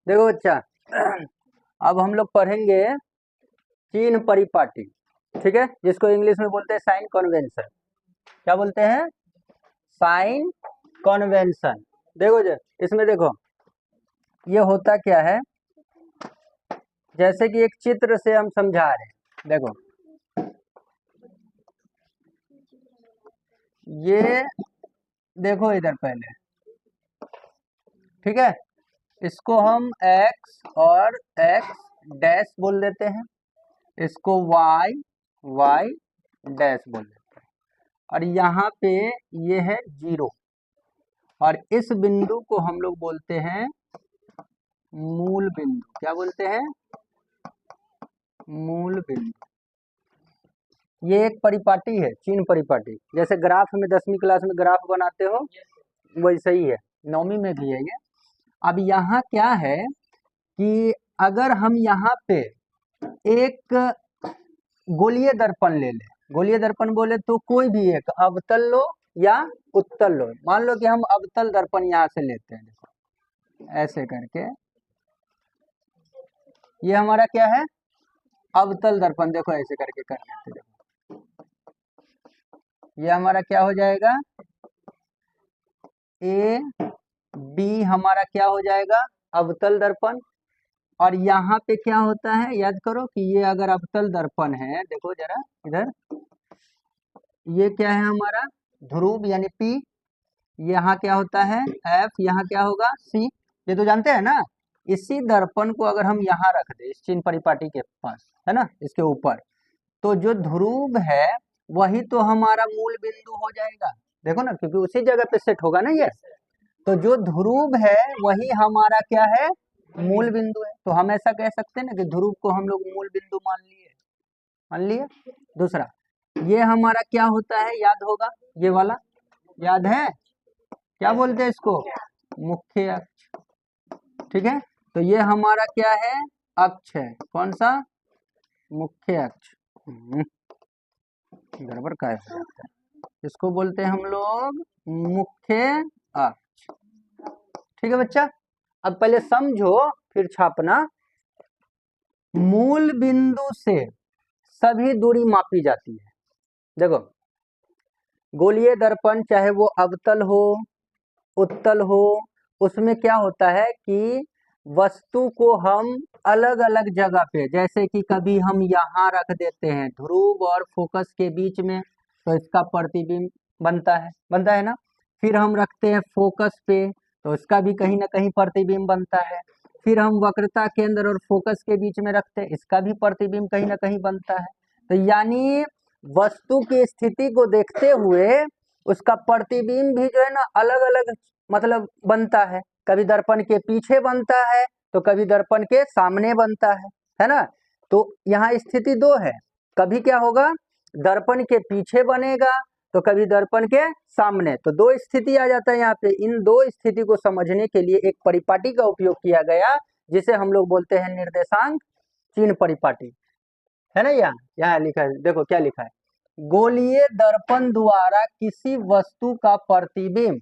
देखो बच्चा, अब हम लोग पढ़ेंगे चिन्ह परिपाटी, ठीक है, जिसको इंग्लिश में बोलते हैं साइन कन्वेंशन। क्या बोलते हैं? Sign convention. देखो जो इसमें देखो, ये होता क्या है, जैसे कि एक चित्र से हम समझा रहे हैं। देखो ये, देखो इधर पहले, ठीक है, इसको हम x और x डैश बोल देते हैं, इसको y y डैश बोल देते हैं, और यहाँ पे ये है 0, और इस बिंदु को हम लोग बोलते हैं मूल बिंदु। क्या बोलते हैं? मूल बिंदु। ये एक परिपाटी है, चिन्ह परिपाटी। जैसे ग्राफ में 10वीं क्लास में ग्राफ बनाते हो, वैसे ही है, 9वीं में भी है ये। अब यहाँ क्या है कि अगर हम यहाँ पे एक गोलीय दर्पण ले लें, गोलीय दर्पण बोले तो कोई भी एक अवतल लो या उत्तल लो। मान लो कि हम अवतल दर्पण यहाँ से लेते हैं, देखो ऐसे करके, ये हमारा क्या है? अवतल दर्पण। देखो ऐसे करके कर लेते, देखो ये हमारा क्या हो जाएगा? ए बी हमारा क्या हो जाएगा? अवतल दर्पण। और यहाँ पे क्या होता है, याद करो कि ये अगर अवतल दर्पण है, देखो जरा इधर, ये क्या है हमारा? ध्रुव यानी पी। यहाँ क्या होता है? एफ। यहाँ क्या होगा? सी। ये तो जानते हैं ना। इसी दर्पण को अगर हम यहाँ रख दे, इस चिन्ह परिपाटी के पास, है ना, इसके ऊपर, तो जो ध्रुव है वही तो हमारा मूल बिंदु हो जाएगा। देखो ना, क्योंकि उसी जगह पे सेट होगा ना ये, तो जो ध्रुव है वही हमारा क्या है? मूल बिंदु है। तो हम ऐसा कह सकते हैं ना कि ध्रुव को हम लोग मूल बिंदु मान लिए, मान लिए। दूसरा, ये हमारा क्या होता है? याद होगा, ये वाला याद है, क्या बोलते हैं इसको? मुख्य अक्ष। ठीक है, तो ये हमारा क्या है? अक्ष है। कौन सा? मुख्य अक्ष। गड़बड़ का हो जाता है, इसको बोलते हैं हम लोग मुख्य अक्ष। ठीक है बच्चा, अब पहले समझो फिर छापना। मूल बिंदु से सभी दूरी मापी जाती है। देखो, गोलीय दर्पण चाहे वो अवतल हो उत्तल हो, उसमें क्या होता है कि वस्तु को हम अलग अलग जगह पे, जैसे कि कभी हम यहाँ रख देते हैं ध्रुव और फोकस के बीच में, तो इसका प्रतिबिंब बनता है ना। फिर हम रखते हैं फोकस पे, तो इसका भी कहीं ना कहीं प्रतिबिंब बनता है। फिर हम वक्रता केंद्र और फोकस के बीच में रखते हैं, इसका भी प्रतिबिंब कहीं ना कहीं बनता है। तो यानी वस्तु की स्थिति को देखते हुए उसका प्रतिबिंब भी जो है ना अलग अलग मतलब बनता है। कभी दर्पण के पीछे बनता है तो कभी दर्पण के सामने बनता है ना। तो यहाँ स्थिति दो है, कभी क्या होगा? दर्पण के पीछे बनेगा तो कभी दर्पण के सामने, तो दो स्थिति आ जाता है यहाँ पे। इन दो स्थिति को समझने के लिए एक परिपाटी का उपयोग किया गया, जिसे हम लोग बोलते हैं निर्देशांक चिन्ह परिपाटी, है ना। यहाँ लिखा है, देखो क्या लिखा है, गोलीय दर्पण द्वारा किसी वस्तु का प्रतिबिंब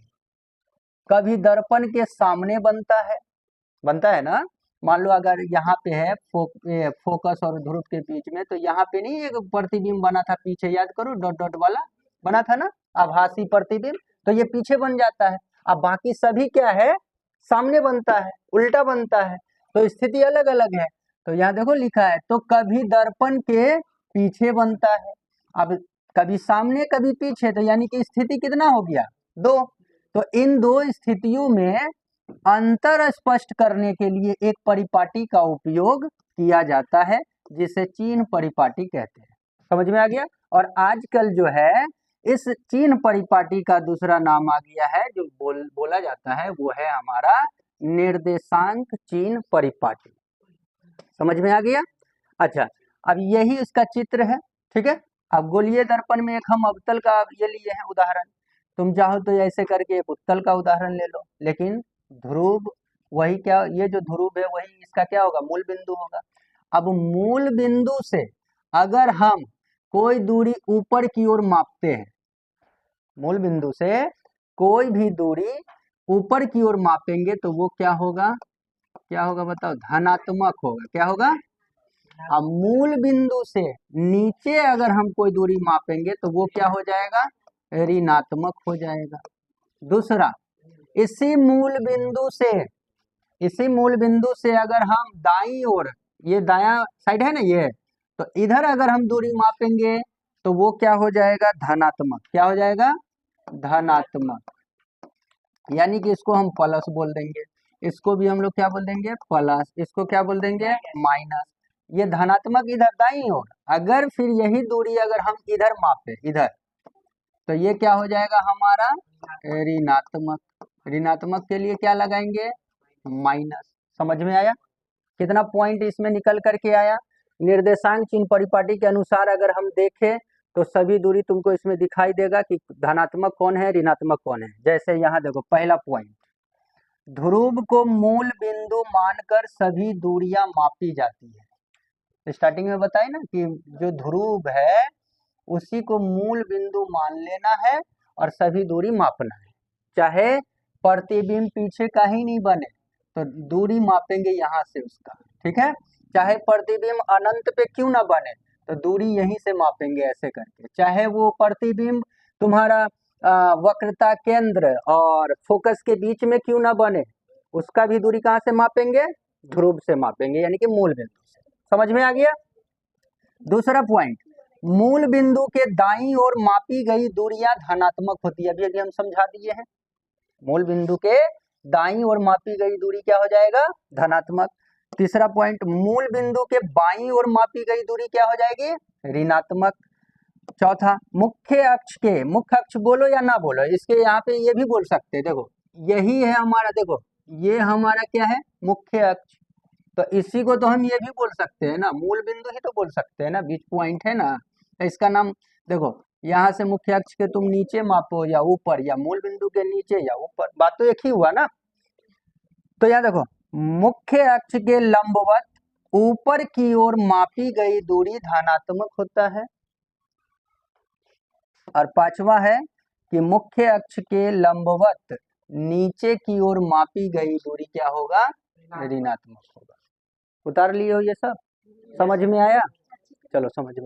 कभी दर्पण के सामने बनता है ना। मान लो अगर यहाँ पे है फोकस और ध्रुव के बीच में, तो यहाँ पे नहीं एक प्रतिबिंब बना था पीछे, याद करो, डॉट डॉट वाला बना था ना, आभासी प्रतिबिंब, तो ये पीछे बन जाता है। अब बाकी सभी क्या है? सामने बनता है, उल्टा बनता है, तो स्थिति अलग अलग है। तो यहाँ देखो लिखा है, तो कभी दर्पण के पीछे बनता है, अब कभी सामने कभी पीछे, तो यानी कि स्थिति कितना हो गया? दो। तो इन दो स्थितियों में अंतर स्पष्ट करने के लिए एक परिपाटी का उपयोग किया जाता है, जिसे चिन्ह परिपाटी कहते हैं। समझ में आ गया? और आजकल जो है इस चिन्ह परिपाटी का दूसरा नाम आ गया है, जो बोला जाता है, वो है हमारा निर्देशांक चिन्ह परिपाटी। समझ में आ गया? अच्छा, अब यही इसका चित्र है, ठीक है। अब गोलीय दर्पण में एक हम अवतल का ये लिए हैं उदाहरण, तुम चाहो तो ऐसे करके एक उत्तल का उदाहरण ले लो, लेकिन ध्रुव वही, क्या ये जो ध्रुव है वही इसका क्या होगा? मूल बिंदु होगा। अब मूल बिंदु से अगर हम कोई दूरी ऊपर की ओर मापते हैं, मूल बिंदु से कोई भी दूरी ऊपर की ओर मापेंगे, तो वो क्या होगा? क्या होगा बताओ, धनात्मक होगा। क्या होगा? अब मूल बिंदु से नीचे अगर हम कोई दूरी मापेंगे तो वो क्या हो जाएगा, ऋणात्मक हो जाएगा। दूसरा, इसी मूल बिंदु से, इसी मूल बिंदु से अगर हम दाईं ओर, ये दायां साइड है ना ये, तो इधर अगर हम दूरी मापेंगे तो वो क्या हो जाएगा, धनात्मक। क्या हो जाएगा, धनात्मक। यानी कि इसको हम प्लस बोल देंगे, इसको भी हम लोग क्या बोल देंगे, प्लस, इसको क्या बोल देंगे, माइनस। ये धनात्मक इधर दाईं ओर, अगर फिर यही दूरी अगर हम इधर मापे इधर, तो ये क्या हो जाएगा हमारा, ऋणात्मक। ऋणात्मक के लिए क्या लगाएंगे, माइनस। समझ में आया? कितना पॉइंट इसमें निकल करके आया। निर्देशांक चिन्ह परिपाटी के अनुसार अगर हम देखें तो सभी दूरी तुमको इसमें दिखाई देगा कि धनात्मक कौन है, ऋणात्मक कौन है। जैसे यहाँ देखो, पहला पॉइंट, ध्रुव को मूल बिंदु मानकर सभी दूरियां मापी जाती है। स्टार्टिंग में बताए ना कि जो ध्रुव है उसी को मूल बिंदु मान लेना है और सभी दूरी मापना है। चाहे प्रतिबिंब पीछे का ही नहीं बने तो दूरी मापेंगे यहाँ से उसका, ठीक है। चाहे प्रतिबिंब अनंत पे क्यों ना बने तो दूरी यहीं से मापेंगे ऐसे करके। चाहे वो प्रतिबिंब तुम्हारा वक्रता केंद्र और फोकस के बीच में क्यों ना बने, उसका भी दूरी कहाँ से मापेंगे, ध्रुव से मापेंगे, यानी कि मूल बिंदु से। समझ में आ गया? दूसरा पॉइंट, मूल बिंदु के दाईं ओर मापी गई दूरियां धनात्मक होती है। अभी अभी हम समझा दिए हैं, मूल बिंदु के दाईं ओर मापी गई दूरी क्या हो जाएगा, धनात्मक। तीसरा पॉइंट, मूल बिंदु के बाईं ओर मापी गई दूरी क्या हो जाएगी, ऋणात्मक। चौथा, मुख्य अक्ष के, मुख्य अक्ष बोलो या ना बोलो, इसके यहाँ पे ये भी बोल सकते हैं। देखो यही है हमारा, देखो ये हमारा क्या है, मुख्य अक्ष। तो इसी को तो हम ये भी बोल सकते हैं ना, मूल बिंदु ही तो बोल सकते हैं ना, बीच पॉइंट है ना। तो इसका नाम देखो, यहाँ से मुख्य अक्ष के तुम नीचे मापो या ऊपर, या मूल बिंदु के नीचे या ऊपर, बात तो एक ही हुआ ना। तो यहाँ देखो, मुख्य अक्ष के लंबवत ऊपर की ओर मापी गई दूरी धनात्मक होता है। और पांचवा है कि मुख्य अक्ष के लंबवत नीचे की ओर मापी गई दूरी क्या होगा, ऋणात्मक होगा। उतार लिए हो ये सब? समझ में आया? चलो समझ में